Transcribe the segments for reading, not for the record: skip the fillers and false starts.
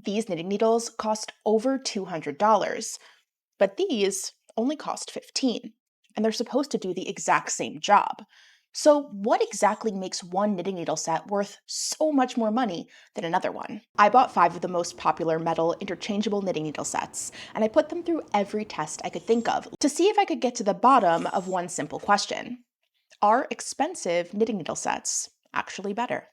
These knitting needles cost over $200, but these only cost $15, and they're supposed to do the exact same job. So what exactly makes one knitting needle set worth so much more money than another one? I bought 5 of the most popular metal interchangeable knitting needle sets, and I put them through every test I could think of to see if I could get to the bottom of one simple question. Are expensive knitting needle sets actually better?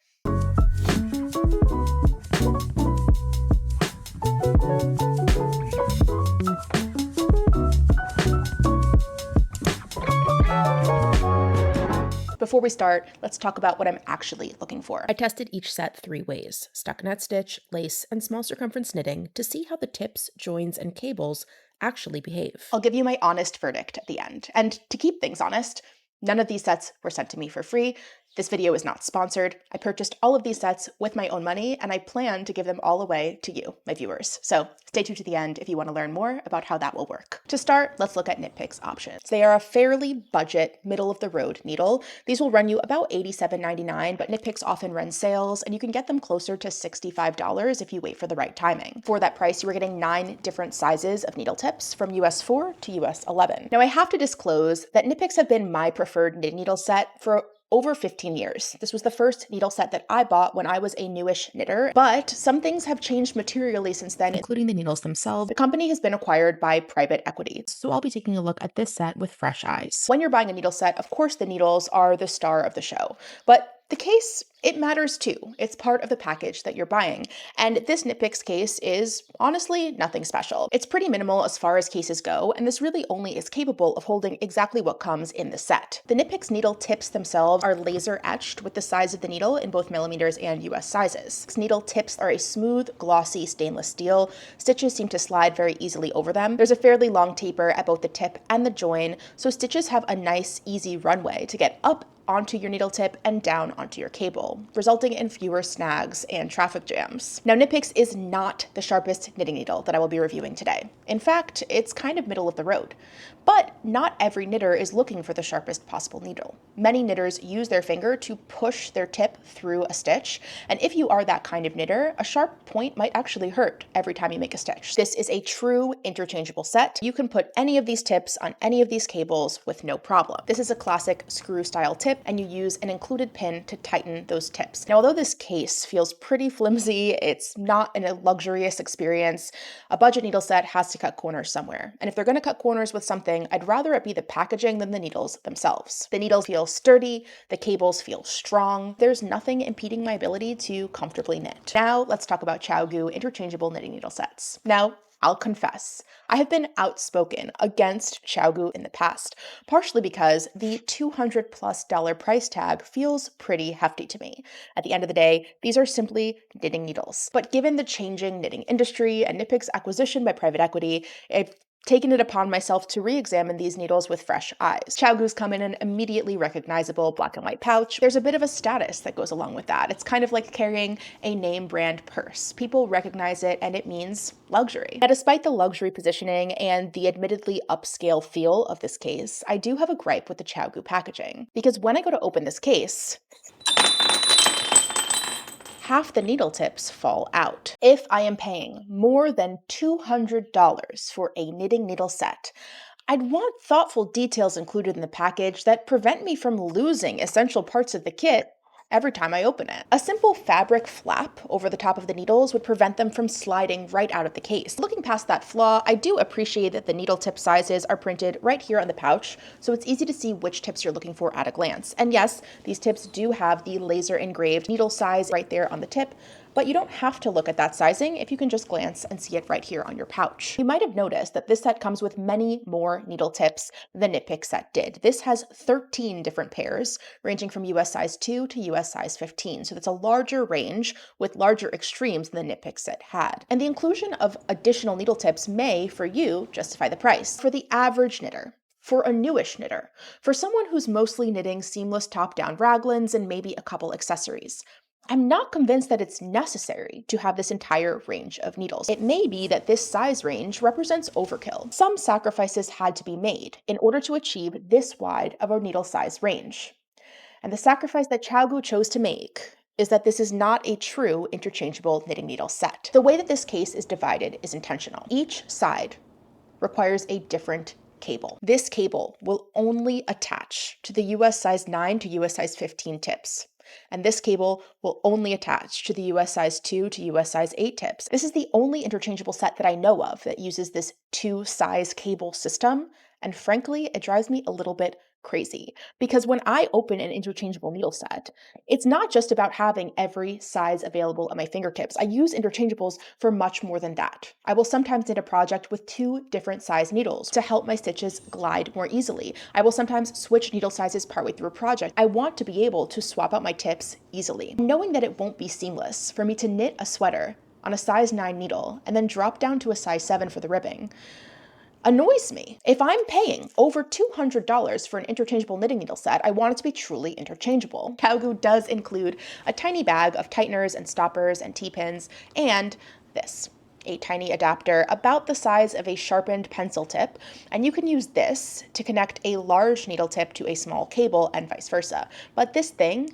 Before we start, let's talk about what I'm actually looking for. I tested each set 3 ways: stockinette stitch, lace, and small circumference knitting to see how the tips, joins, and cables actually behave. I'll give you my honest verdict at the end. And to keep things honest, none of these sets were sent to me for free. This video is not sponsored. I purchased all of these sets with my own money, and I plan to give them all away to you, my viewers. So stay tuned to the end if you want to learn more about how that will work. To start, let's look at KnitPicks Options. They are a fairly budget, middle-of-the-road needle. These will run you about $87.99, but KnitPicks often runs sales, and you can get them closer to $65 if you wait for the right timing. For that price, you are getting 9 different sizes of needle tips, from US 4 to US 11. Now, I have to disclose that KnitPicks have been my preferred knitting needle set for over 15 years. This was the first needle set that I bought when I was a newish knitter, but some things have changed materially since then, including the needles themselves. The company has been acquired by private equity, so I'll be taking a look at this set with fresh eyes. When you're buying a needle set, of course the needles are the star of the show, but the case, it matters too. It's part of the package that you're buying. And this KnitPicks case is honestly nothing special. It's pretty minimal as far as cases go, and this really only is capable of holding exactly what comes in the set. The KnitPicks needle tips themselves are laser etched with the size of the needle in both millimeters and US sizes. These needle tips are a smooth, glossy stainless steel. Stitches seem to slide very easily over them. There's a fairly long taper at both the tip and the join, so stitches have a nice, easy runway to get up onto your needle tip and down onto your cable, resulting in fewer snags and traffic jams. Now, KnitPicks is not the sharpest knitting needle that I will be reviewing today. In fact, it's kind of middle of the road. But not every knitter is looking for the sharpest possible needle. Many knitters use their finger to push their tip through a stitch, and if you are that kind of knitter, a sharp point might actually hurt every time you make a stitch. This is a true interchangeable set. You can put any of these tips on any of these cables with no problem. This is a classic screw style tip, and you use an included pin to tighten those tips. Now, although this case feels pretty flimsy, it's not a luxurious experience. A budget needle set has to cut corners somewhere. And if they're going to cut corners with something, I'd rather it be the packaging than the needles themselves. The needles feel sturdy, the cables feel strong. There's nothing impeding my ability to comfortably knit. Now, let's talk about Chiaogoo interchangeable knitting needle sets. Now, I'll confess, I have been outspoken against Chiaogoo in the past, partially because the $200+ price tag feels pretty hefty to me. At the end of the day, these are simply knitting needles. But given the changing knitting industry and KnitPicks' acquisition by private equity, I've taken it upon myself to re-examine these needles with fresh eyes. Chiaogoos come in an immediately recognizable black and white pouch. There's a bit of a status that goes along with that. It's kind of like carrying a name brand purse. People recognize it and it means luxury. Now, despite the luxury positioning and the admittedly upscale feel of this case, I do have a gripe with the Chiaogoo packaging. Because when I go to open this case, half the needle tips fall out. If I am paying more than $200 for a knitting needle set, I'd want thoughtful details included in the package that prevent me from losing essential parts of the kit every time I open it. A simple fabric flap over the top of the needles would prevent them from sliding right out of the case. Looking past that flaw, I do appreciate that the needle tip sizes are printed right here on the pouch, so it's easy to see which tips you're looking for at a glance. And yes, these tips do have the laser engraved needle size right there on the tip, but you don't have to look at that sizing if you can just glance and see it right here on your pouch. You might have noticed that this set comes with many more needle tips than the KnitPicks set did. This has 13 different pairs, ranging from US size 2 to US size 15, so that's a larger range with larger extremes than the KnitPicks set had. And the inclusion of additional needle tips may, for you, justify the price. For the average knitter, for a newish knitter, for someone who's mostly knitting seamless top-down raglans and maybe a couple accessories, I'm not convinced that it's necessary to have this entire range of needles. It may be that this size range represents overkill. Some sacrifices had to be made in order to achieve this wide of a needle size range. And the sacrifice that Chiaogoo chose to make is that this is not a true interchangeable knitting needle set. The way that this case is divided is intentional. Each side requires a different cable. This cable will only attach to the US size 9 to US size 15 tips. And this cable will only attach to the US size 2 to US size 8 tips. This is the only interchangeable set that I know of that uses this 2-size cable system, and frankly, it drives me a little bit crazy. Because when I open an interchangeable needle set, it's not just about having every size available at my fingertips. I use interchangeables for much more than that. I will sometimes knit a project with 2 different size needles to help my stitches glide more easily. I will sometimes switch needle sizes partway through a project. I want to be able to swap out my tips easily. Knowing that it won't be seamless for me to knit a sweater on a size 9 needle and then drop down to a size 7 for the ribbing annoys me. If I'm paying over $200 for an interchangeable knitting needle set, I want it to be truly interchangeable. Chiaogoo does include a tiny bag of tighteners and stoppers and T-pins, and this, a tiny adapter about the size of a sharpened pencil tip, and you can use this to connect a large needle tip to a small cable and vice versa. But this thing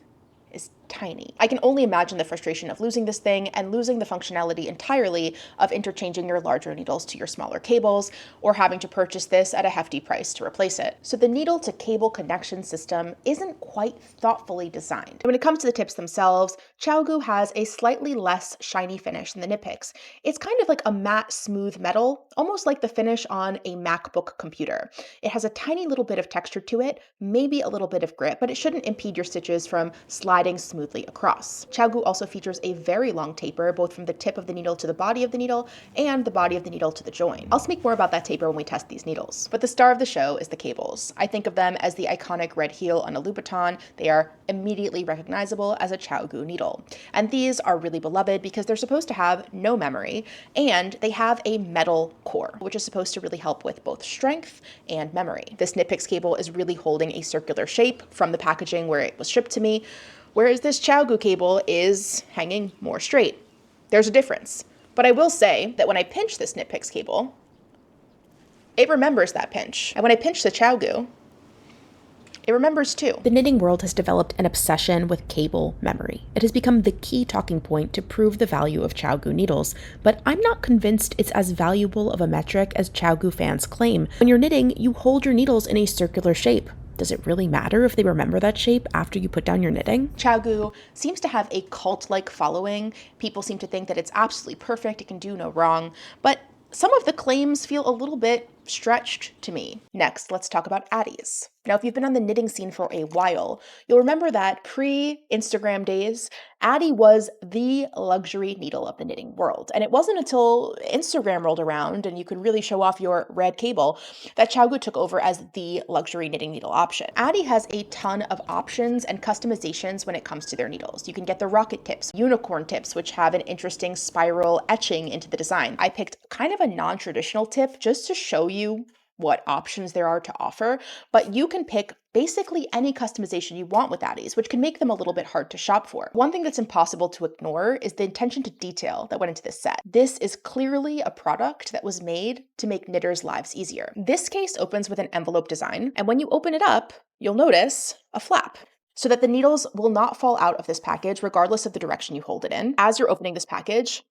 is tiny. I can only imagine the frustration of losing this thing and losing the functionality entirely of interchanging your larger needles to your smaller cables, or having to purchase this at a hefty price to replace it. So the needle to cable connection system isn't quite thoughtfully designed. When it comes to the tips themselves, Chiaogoo has a slightly less shiny finish than the KnitPicks. It's kind of like a matte, smooth metal, almost like the finish on a MacBook computer. It has a tiny little bit of texture to it, maybe a little bit of grip, but it shouldn't impede your stitches from sliding smoothly across. Chiaogoo also features a very long taper, both from the tip of the needle to the body of the needle and the body of the needle to the join. I'll speak more about that taper when we test these needles. But the star of the show is the cables. I think of them as the iconic red heel on a Louboutin. They are immediately recognizable as a Chiaogoo needle. And these are really beloved because they're supposed to have no memory, and they have a metal core, which is supposed to really help with both strength and memory. This KnitPicks cable is really holding a circular shape from the packaging where it was shipped to me, whereas this Chiaogoo cable is hanging more straight. There's a difference. But I will say that when I pinch this KnitPicks cable, it remembers that pinch. And when I pinch the Chiaogoo, it remembers too. The knitting world has developed an obsession with cable memory. It has become the key talking point to prove the value of Chiaogoo needles, but I'm not convinced it's as valuable of a metric as Chiaogoo fans claim. When you're knitting, you hold your needles in a circular shape. Does it really matter if they remember that shape after you put down your knitting? Chiaogoo seems to have a cult-like following. People seem to think that it's absolutely perfect, it can do no wrong, but some of the claims feel a little bit stretched to me. Next, let's talk about Addi's. Now, if you've been on the knitting scene for a while, you'll remember that pre-Instagram days, Addi was the luxury needle of the knitting world. And it wasn't until Instagram rolled around and you could really show off your red cable that Chiaogoo took over as the luxury knitting needle option. Addi has a ton of options and customizations when it comes to their needles. You can get the rocket tips, unicorn tips, which have an interesting spiral etching into the design. I picked kind of a non-traditional tip just to show you what options there are to offer, but you can pick basically any customization you want with Addi's, which can make them a little bit hard to shop for. One thing that's impossible to ignore is the attention to detail that went into this set. This is clearly a product that was made to make knitters' lives easier. This case opens with an envelope design, and when you open it up, you'll notice a flap, so that the needles will not fall out of this package regardless of the direction you hold it in. As you're opening this package,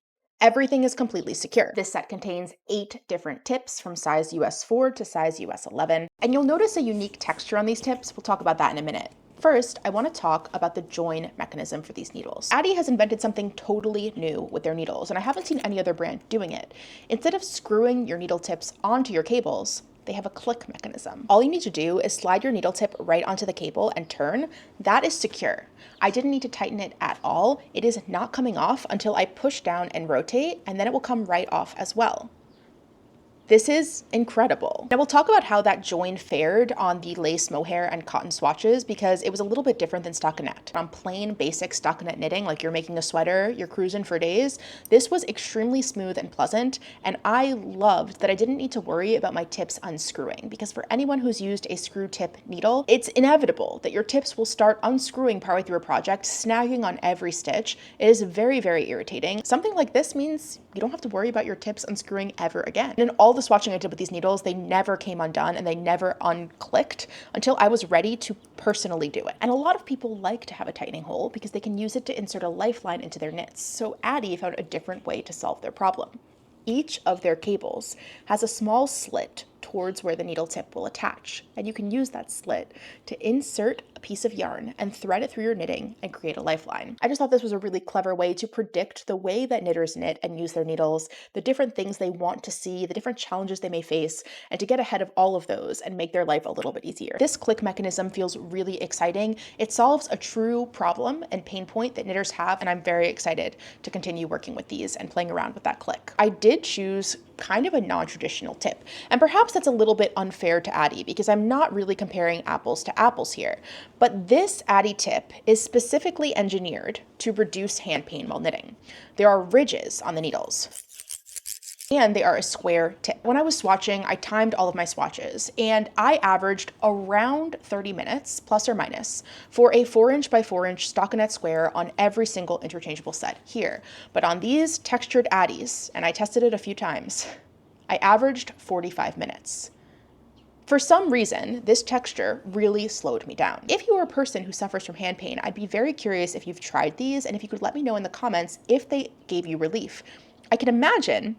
everything is completely secure. This set contains 8 different tips from size US 4 to size US 11, and you'll notice a unique texture on these tips. We'll talk about that in a minute. First, I want to talk about the join mechanism for these needles. Addi has invented something totally new with their needles, and I haven't seen any other brand doing it. Instead of screwing your needle tips onto your cables, they have a click mechanism. All you need to do is slide your needle tip right onto the cable and turn. That is secure. I didn't need to tighten it at all. It is not coming off until I push down and rotate, and then it will come right off as well. This is incredible. Now we'll talk about how that join fared on the lace mohair and cotton swatches because it was a little bit different than stockinette. On plain basic stockinette knitting, like you're making a sweater, you're cruising for days, this was extremely smooth and pleasant, and I loved that I didn't need to worry about my tips unscrewing because for anyone who's used a screw tip needle, it's inevitable that your tips will start unscrewing partway through a project, snagging on every stitch. It is very, very irritating. Something like this means you don't have to worry about your tips unscrewing ever again. And in all the swatching I did with these needles, they never came undone and they never unclicked until I was ready to personally do it. And a lot of people like to have a tightening hole because they can use it to insert a lifeline into their knits. So Addi found a different way to solve their problem. Each of their cables has a small slit towards where the needle tip will attach, and you can use that slit to insert a piece of yarn and thread it through your knitting and create a lifeline. I just thought this was a really clever way to predict the way that knitters knit and use their needles, the different things they want to see, the different challenges they may face, and to get ahead of all of those and make their life a little bit easier. This click mechanism feels really exciting. It solves a true problem and pain point that knitters have, and I'm very excited to continue working with these and playing around with that click. I did choose kind of a non-traditional tip, and perhaps that's a little bit unfair to Addi because I'm not really comparing apples to apples here, but this Addi tip is specifically engineered to reduce hand pain while knitting. There are ridges on the needles, and they are a square tip. When I was swatching, I timed all of my swatches, and I averaged around 30 minutes, plus or minus, for a 4" by 4" stockinette square on every single interchangeable set here. But on these textured Addis, and I tested it a few times, I averaged 45 minutes. For some reason, this texture really slowed me down. If you are a person who suffers from hand pain, I'd be very curious if you've tried these and if you could let me know in the comments if they gave you relief. I can imagine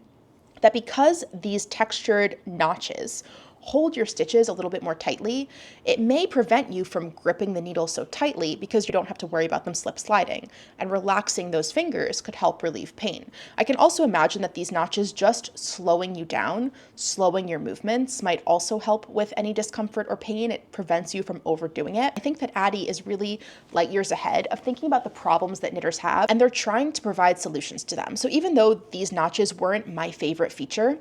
that because these textured notches hold your stitches a little bit more tightly, it may prevent you from gripping the needle so tightly because you don't have to worry about them slip sliding, and relaxing those fingers could help relieve pain. I can also imagine that these notches just slowing you down, slowing your movements, might also help with any discomfort or pain. It prevents you from overdoing it. I think that Addi is really light years ahead of thinking about the problems that knitters have, and they're trying to provide solutions to them. So even though these notches weren't my favorite feature,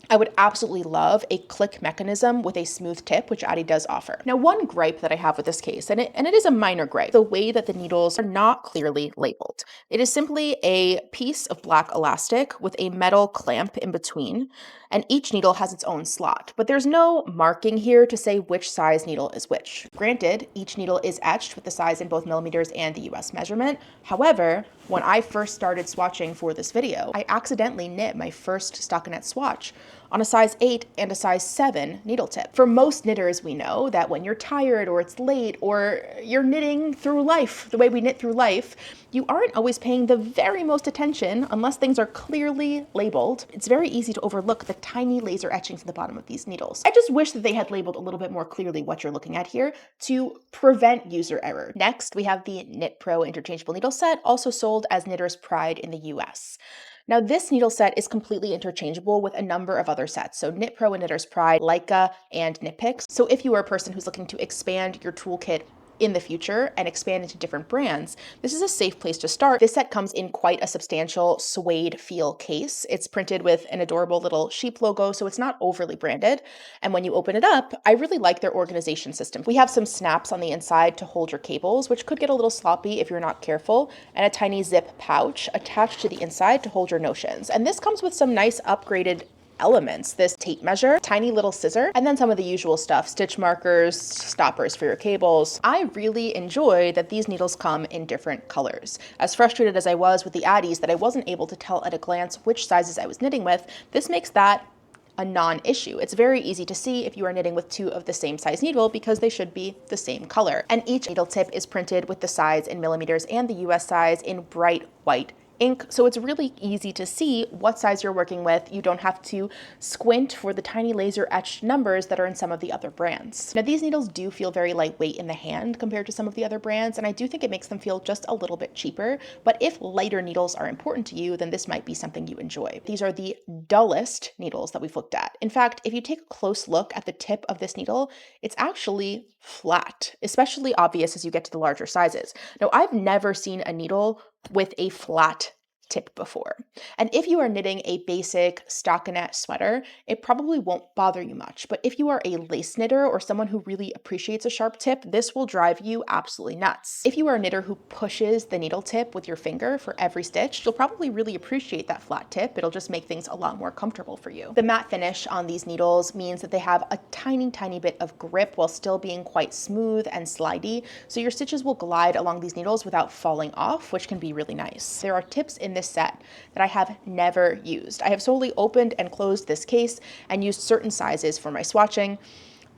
I would absolutely love a click mechanism with a smooth tip, which Addi does offer. Now, one gripe that I have with this case, and it is a minor gripe, the way that the needles are not clearly labeled. It is simply a piece of black elastic with a metal clamp in between, and each needle has its own slot, but there's no marking here to say which size needle is which. Granted, each needle is etched with the size in both millimeters and the US measurement. However, when I first started swatching for this video, I accidentally knit my first stockinette swatch on a size 8 and a size 7 needle tip. For most knitters, we know that when you're tired or it's late or you're knitting through life, the way we knit through life, you aren't always paying the very most attention unless things are clearly labeled. It's very easy to overlook the tiny laser etchings at the bottom of these needles. I just wish that they had labeled a little bit more clearly what you're looking at here to prevent user error. Next, we have the KnitPro interchangeable needle set, also sold as Knitter's Pride in the US. Now, this needle set is completely interchangeable with a number of other sets. So KnitPro and Knitter's Pride, Leica, and KnitPicks. So if you are a person who's looking to expand your toolkit in the future and expand into different brands, this is a safe place to start. This set comes in quite a substantial suede feel case. It's printed with an adorable little sheep logo, so it's not overly branded. And when you open it up, I really like their organization system. We have some snaps on the inside to hold your cables, which could get a little sloppy if you're not careful, and a tiny zip pouch attached to the inside to hold your notions. And this comes with some nice upgraded elements, this tape measure, tiny little scissor, and then some of the usual stuff, stitch markers, stoppers for your cables. I really enjoy that these needles come in different colors. As frustrated as I was with the Addis that I wasn't able to tell at a glance which sizes I was knitting with, this makes that a non-issue. It's very easy to see if you are knitting with two of the same size needle because they should be the same color. And each needle tip is printed with the size in millimeters and the US size in bright white ink, so it's really easy to see what size you're working with. You don't have to squint for the tiny laser etched numbers that are in some of the other brands. Now, these needles do feel very lightweight in the hand compared to some of the other brands, and I do think it makes them feel just a little bit cheaper, but if lighter needles are important to you, then this might be something you enjoy. These are the dullest needles that we've looked at. In fact, if you take a close look at the tip of this needle, it's actually flat, especially obvious as you get to the larger sizes. Now, I've never seen a needle with a flat tip before. And if you are knitting a basic stockinette sweater, it probably won't bother you much. But if you are a lace knitter or someone who really appreciates a sharp tip, this will drive you absolutely nuts. If you are a knitter who pushes the needle tip with your finger for every stitch, you'll probably really appreciate that flat tip. It'll just make things a lot more comfortable for you. The matte finish on these needles means that they have a tiny, tiny bit of grip while still being quite smooth and slidey. So your stitches will glide along these needles without falling off, which can be really nice. There are tips in this this set that I have never used. I have solely opened and closed this case and used certain sizes for my swatching,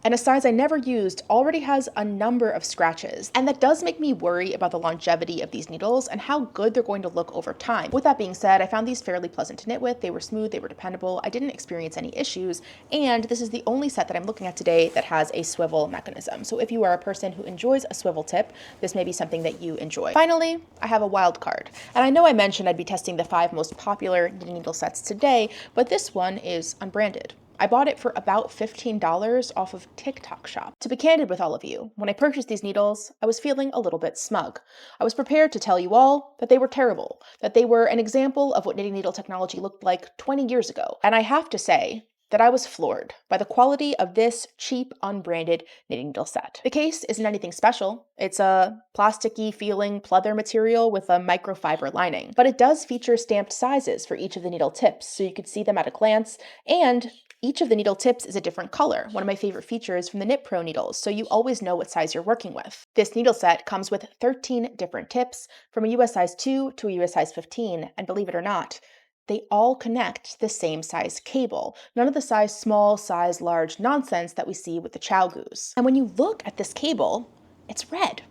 and a size I never used already has a number of scratches. And that does make me worry about the longevity of these needles and how good they're going to look over time. With that being said, I found these fairly pleasant to knit with. They were smooth, they were dependable. I didn't experience any issues. And this is the only set that I'm looking at today that has a swivel mechanism. So if you are a person who enjoys a swivel tip, this may be something that you enjoy. Finally, I have a wild card. And I know I mentioned I'd be testing the 5 most popular knitting needle sets today, but this one is unbranded. I bought it for about $15 off of TikTok Shop. To be candid with all of you, when I purchased these needles, I was feeling a little bit smug. I was prepared to tell you all that they were terrible, that they were an example of what knitting needle technology looked like 20 years ago. And I have to say that I was floored by the quality of this cheap, unbranded knitting needle set. The case isn't anything special. It's a plasticky feeling pleather material with a microfiber lining, but it does feature stamped sizes for each of the needle tips, so you could see them at a glance, and each of the needle tips is a different color, one of my favorite features from the KnitPro needles, so you always know what size you're working with. This needle set comes with 13 different tips, from a US size 2 to a US size 15, and believe it or not, they all connect to the same size cable, none of the size small, size large nonsense that we see with the Chiaogoos. And when you look at this cable, it's red.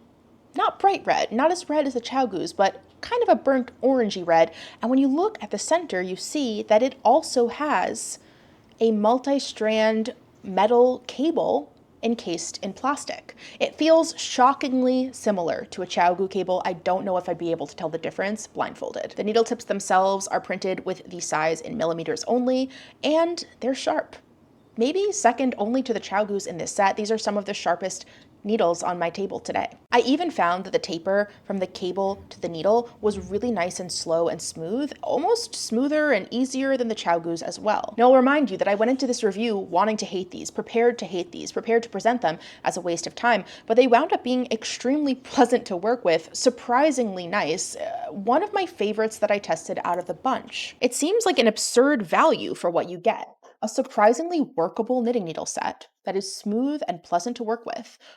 Not bright red, not as red as the Chiaogoos, but kind of a burnt orangey red. And when you look at the center, you see that it also has a multi-strand metal cable encased in plastic. It feels shockingly similar to a Chiaogoo cable. I don't know if I'd be able to tell the difference blindfolded. The needle tips themselves are printed with the size in millimeters only, and they're sharp. Maybe second only to the Chiaogoos in this set, these are some of the sharpest needles on my table today. I even found that the taper from the cable to the needle was really nice and slow and smooth, almost smoother and easier than the Chiaogoos as well. Now I'll remind you that I went into this review wanting to hate these, prepared to present them as a waste of time, but they wound up being extremely pleasant to work with, surprisingly nice, one of my favorites that I tested out of the bunch. It seems like an absurd value for what you get. A surprisingly workable knitting needle set that is smooth and pleasant to work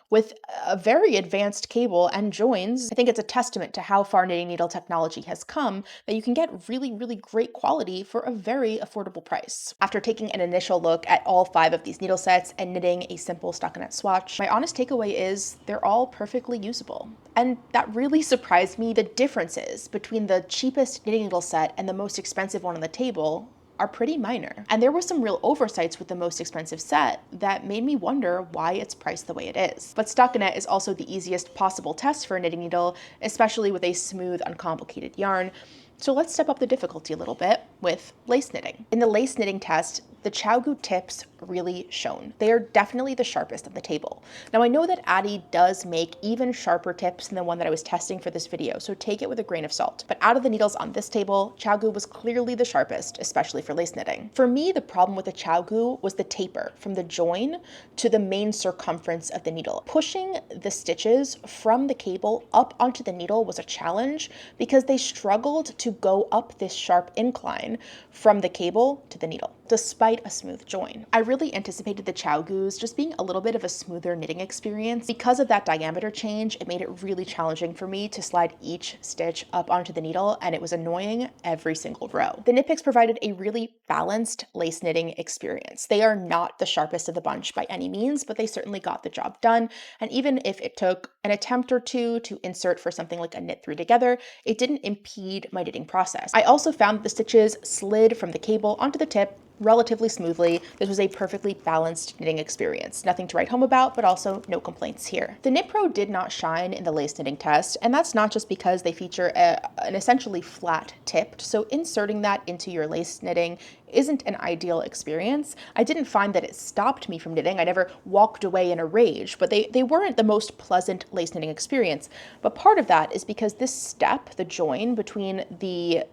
with a very advanced cable and joins. I think it's a testament to how far knitting needle technology has come that you can get really, really great quality for a very affordable price. After taking an initial look at all 5 of these needle sets and knitting a simple stockinette swatch, my honest takeaway is they're all perfectly usable. And that really surprised me. The differences between the cheapest knitting needle set and the most expensive one on the table are pretty minor. And there were some real oversights with the most expensive set that made me wonder why it's priced the way it is. But stockinette is also the easiest possible test for a knitting needle, especially with a smooth, uncomplicated yarn. So let's step up the difficulty a little bit with lace knitting. In the lace knitting test, the Chiaogoo tips really shone. They are definitely the sharpest on the table. Now I know that Addi does make even sharper tips than the one that I was testing for this video, so take it with a grain of salt. But out of the needles on this table, Chiaogoo was clearly the sharpest, especially for lace knitting. For me, the problem with the Chiaogoo was the taper from the join to the main circumference of the needle. Pushing the stitches from the cable up onto the needle was a challenge because they struggled to go up this sharp incline from the cable to the needle, despite a smooth join. I really anticipated the Chiaogoos just being a little bit of a smoother knitting experience. Because of that diameter change, it made it really challenging for me to slide each stitch up onto the needle, and it was annoying every single row. The KnitPicks provided a really balanced lace knitting experience. They are not the sharpest of the bunch by any means, but they certainly got the job done. And even if it took an attempt or two to insert for something like a knit through together, it didn't impede my knitting process. I also found that the stitches slid from the cable onto the tip relatively smoothly. This was a perfectly balanced knitting experience. Nothing to write home about, but also no complaints here. The KnitPro did not shine in the lace knitting test, and that's not just because they feature an essentially flat tip, so inserting that into your lace knitting isn't an ideal experience. I didn't find that it stopped me from knitting. I never walked away in a rage, but they weren't the most pleasant lace knitting experience. But part of that is because this step, the join between the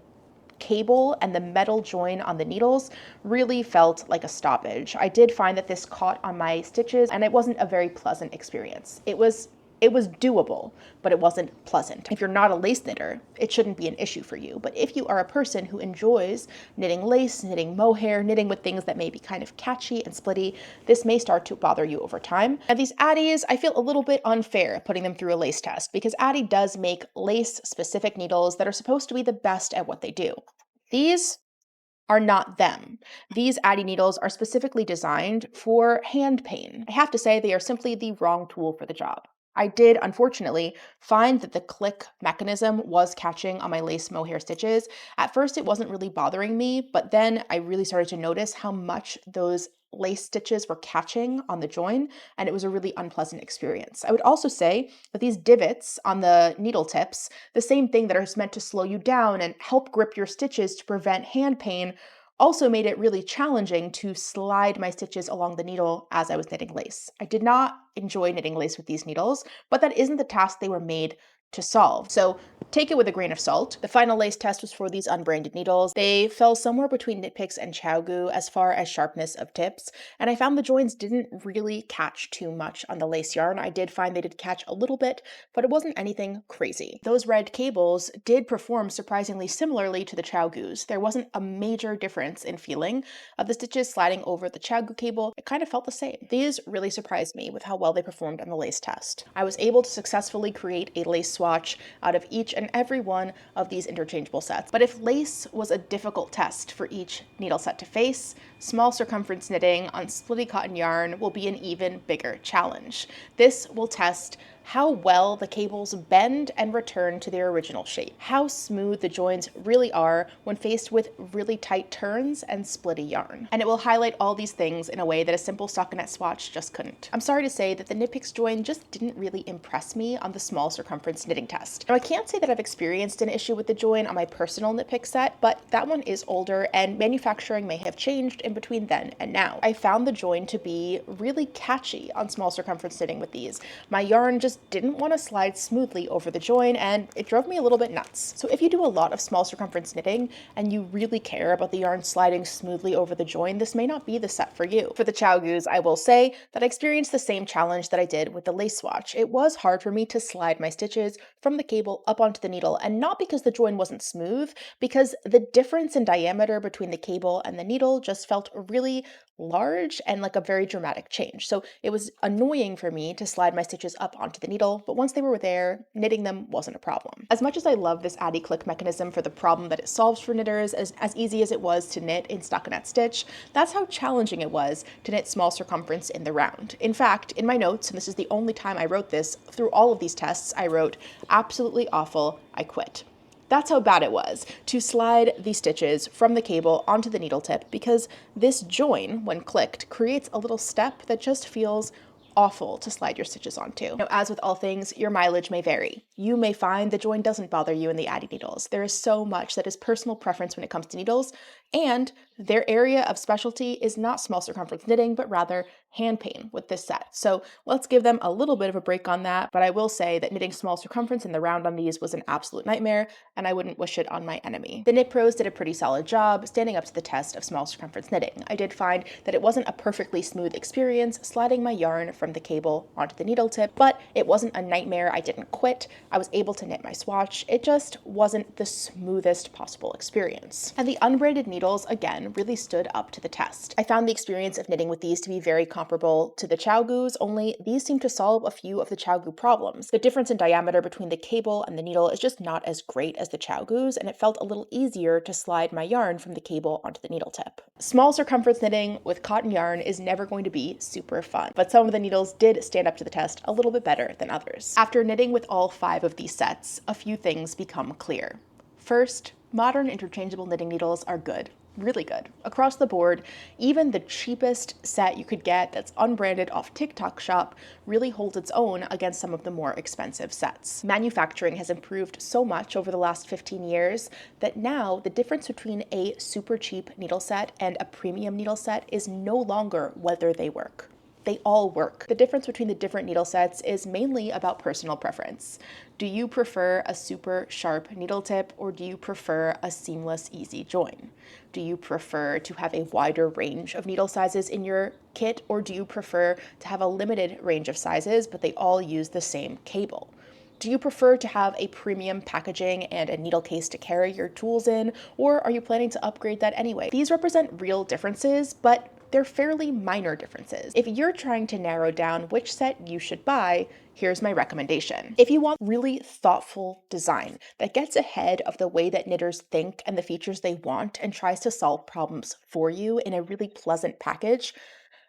cable and the metal join on the needles, really felt like a stoppage. I did find that this caught on my stitches and it wasn't a very pleasant experience. It was It was doable, but it wasn't pleasant. If you're not a lace knitter, it shouldn't be an issue for you. But if you are a person who enjoys knitting lace, knitting mohair, knitting with things that may be kind of catchy and splitty, this may start to bother you over time. Now these Addis, I feel a little bit unfair putting them through a lace test because Addi does make lace-specific needles that are supposed to be the best at what they do. These are not them. These Addi needles are specifically designed for hand pain. I have to say they are simply the wrong tool for the job. I did, unfortunately, find that the click mechanism was catching on my lace mohair stitches. At first, it wasn't really bothering me, but then I really started to notice how much those lace stitches were catching on the join, and it was a really unpleasant experience. I would also say that these divots on the needle tips, the same thing that are meant to slow you down and help grip your stitches to prevent hand pain, also made it really challenging to slide my stitches along the needle as I was knitting lace. I did not enjoy knitting lace with these needles, but that isn't the task they were made to solve. So take it with a grain of salt. The final lace test was for these unbranded needles. They fell somewhere between KnitPicks and Chiaogoo as far as sharpness of tips, and I found the joins didn't really catch too much on the lace yarn. I did find they did catch a little bit, but it wasn't anything crazy. Those red cables did perform surprisingly similarly to the Chiaogoos. There wasn't a major difference in feeling of the stitches sliding over the Chiaogoo cable. It kind of felt the same. These really surprised me with how well they performed on the lace test. I was able to successfully create a lace swatch out of each and every one of these interchangeable sets. But if lace was a difficult test for each needle set to face, small circumference knitting on splitty cotton yarn will be an even bigger challenge. This will test how well the cables bend and return to their original shape, how smooth the joins really are when faced with really tight turns and splitty yarn. And it will highlight all these things in a way that a simple stockinette swatch just couldn't. I'm sorry to say that the KnitPicks join just didn't really impress me on the small circumference knitting test. Now I can't say that I've experienced an issue with the join on my personal KnitPick set, but that one is older and manufacturing may have changed in between then and now. I found the join to be really catchy on small circumference knitting with these. My yarn just didn't want to slide smoothly over the join and it drove me a little bit nuts. So if you do a lot of small circumference knitting and you really care about the yarn sliding smoothly over the join, this may not be the set for you. For the Chiaogoos, I will say that I experienced the same challenge that I did with the lace swatch. It was hard for me to slide my stitches from the cable up onto the needle, and not because the join wasn't smooth, because the difference in diameter between the cable and the needle just felt really large and like a very dramatic change. So it was annoying for me to slide my stitches up onto the needle, but once they were there, knitting them wasn't a problem. As much as I love this Addi Click mechanism for the problem that it solves for knitters, as easy as it was to knit in stockinette stitch, that's how challenging it was to knit small circumference in the round. In fact, in my notes, and this is the only time I wrote this, through all of these tests, I wrote, "Absolutely awful, I quit." That's how bad it was to slide these stitches from the cable onto the needle tip, because this join, when clicked, creates a little step that just feels awful to slide your stitches onto. Now, as with all things, your mileage may vary. You may find the join doesn't bother you in the Addi needles. There is so much that is personal preference when it comes to needles, and their area of specialty is not small circumference knitting, but rather hand pain with this set. So let's give them a little bit of a break on that, but I will say that knitting small circumference in the round on these was an absolute nightmare, and I wouldn't wish it on my enemy. The KnitPros did a pretty solid job standing up to the test of small circumference knitting. I did find that it wasn't a perfectly smooth experience sliding my yarn from the cable onto the needle tip, but it wasn't a nightmare. I didn't quit. I was able to knit my swatch. It just wasn't the smoothest possible experience. And the unbraided needles, again, really stood up to the test. I found the experience of knitting with these to be very comparable to the Chiaogoos, only these seem to solve a few of the Chiaogoo problems. The difference in diameter between the cable and the needle is just not as great as the Chiaogoos, and it felt a little easier to slide my yarn from the cable onto the needle tip. Small circumference knitting with cotton yarn is never going to be super fun, but some of the needles did stand up to the test a little bit better than others. After knitting with all 5 of these sets, a few things become clear. First, modern interchangeable knitting needles are good. Really good. Across the board, even the cheapest set you could get that's unbranded off TikTok shop really holds its own against some of the more expensive sets. Manufacturing has improved so much over the last 15 years that now the difference between a super cheap needle set and a premium needle set is no longer whether they work. They all work. The difference between the different needle sets is mainly about personal preference. Do you prefer a super sharp needle tip, or do you prefer a seamless, easy join? Do you prefer to have a wider range of needle sizes in your kit, or do you prefer to have a limited range of sizes, but they all use the same cable? Do you prefer to have a premium packaging and a needle case to carry your tools in, or are you planning to upgrade that anyway? These represent real differences, but they're fairly minor differences. If you're trying to narrow down which set you should buy, here's my recommendation. If you want really thoughtful design that gets ahead of the way that knitters think and the features they want and tries to solve problems for you in a really pleasant package,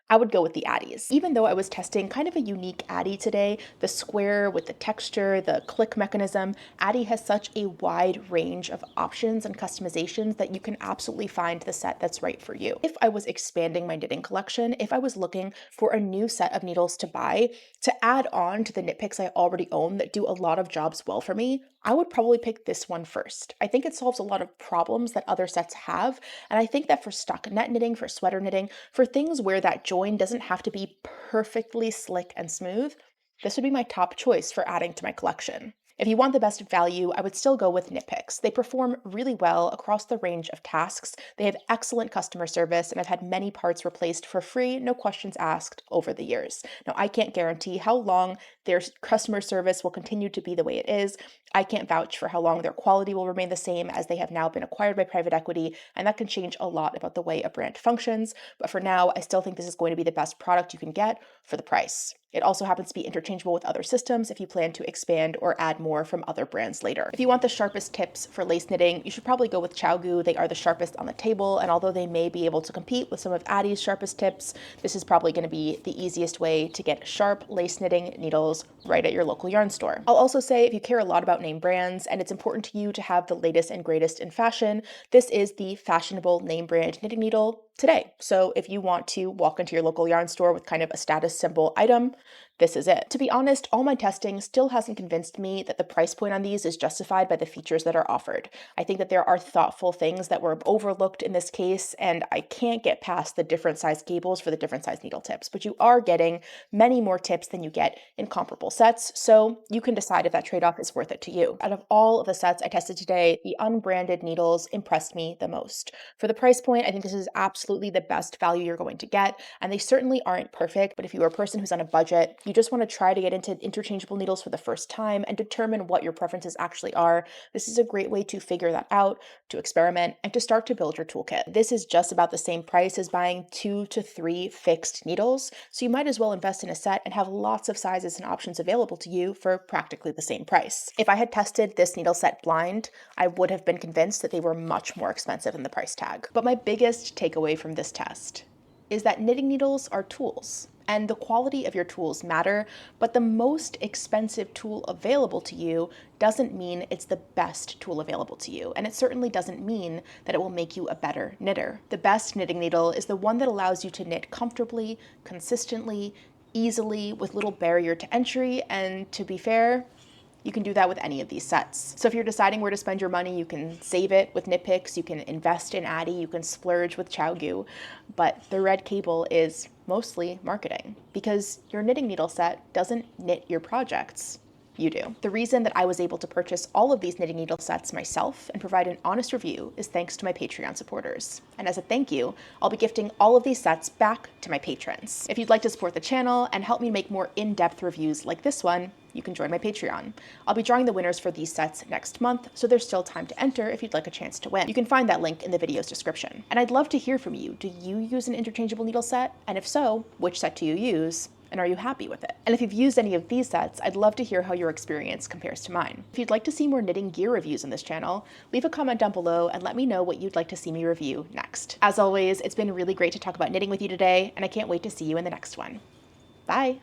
I would go with the Addis. Even though I was testing kind of a unique Addi today, the square with the texture, the click mechanism, Addi has such a wide range of options and customizations that you can absolutely find the set that's right for you. If I was expanding my knitting collection, if I was looking for a new set of needles to buy to add on to the KnitPicks I already own that do a lot of jobs well for me, I would probably pick this one first. I think it solves a lot of problems that other sets have, and I think that for stockinette knitting, for sweater knitting, for things where that join doesn't have to be perfectly slick and smooth, this would be my top choice for adding to my collection. If you want the best value, I would still go with KnitPicks. They perform really well across the range of tasks. They have excellent customer service, and I've had many parts replaced for free, no questions asked, over the years. Now, I can't guarantee how long their customer service will continue to be the way it is. I can't vouch for how long their quality will remain the same, as they have now been acquired by private equity, and that can change a lot about the way a brand functions. But for now, I still think this is going to be the best product you can get for the price. It also happens to be interchangeable with other systems if you plan to expand or add more from other brands later. If you want the sharpest tips for lace knitting, you should probably go with Chiaogoo. They are the sharpest on the table, and although they may be able to compete with some of Addi's sharpest tips, this is probably going to be the easiest way to get sharp lace knitting needles right at your local yarn store. I'll also say, if you care a lot about name brands and it's important to you to have the latest and greatest in fashion, this is the fashionable name brand knitting needle today. So if you want to walk into your local yarn store with kind of a status symbol item, this is it. To be honest, all my testing still hasn't convinced me that the price point on these is justified by the features that are offered. I think that there are thoughtful things that were overlooked in this case, and I can't get past the different size cables for the different size needle tips, but you are getting many more tips than you get in comparable sets, so you can decide if that trade-off is worth it to you. Out of all of the sets I tested today, the unbranded needles impressed me the most. For the price point, I think this is absolutely the best value you're going to get, and they certainly aren't perfect, but if you are a person who's on a budget, you just want to try to get into interchangeable needles for the first time and determine what your preferences actually are, this is a great way to figure that out, to experiment, and to start to build your toolkit. This is just about the same price as buying 2 to 3 fixed needles, so you might as well invest in a set and have lots of sizes and options available to you for practically the same price. If I had tested this needle set blind, I would have been convinced that they were much more expensive than the price tag. But my biggest takeaway from this test is that knitting needles are tools, and the quality of your tools matter, but the most expensive tool available to you doesn't mean it's the best tool available to you, and it certainly doesn't mean that it will make you a better knitter. The best knitting needle is the one that allows you to knit comfortably, consistently, easily, with little barrier to entry, and to be fair, you can do that with any of these sets. So if you're deciding where to spend your money, you can save it with KnitPicks, you can invest in Addi, you can splurge with Chiaogoo, but the red cable is mostly marketing, because your knitting needle set doesn't knit your projects. You do. The reason that I was able to purchase all of these knitting needle sets myself and provide an honest review is thanks to my Patreon supporters. And as a thank you, I'll be gifting all of these sets back to my patrons. If you'd like to support the channel and help me make more in-depth reviews like this one, you can join my Patreon. I'll be drawing the winners for these sets next month, so there's still time to enter if you'd like a chance to win. You can find that link in the video's description. And I'd love to hear from you. Do you use an interchangeable needle set? And if so, which set do you use? And are you happy with it? And if you've used any of these sets, I'd love to hear how your experience compares to mine. If you'd like to see more knitting gear reviews on this channel, leave a comment down below and let me know what you'd like to see me review next. As always, it's been really great to talk about knitting with you today, and I can't wait to see you in the next one. Bye!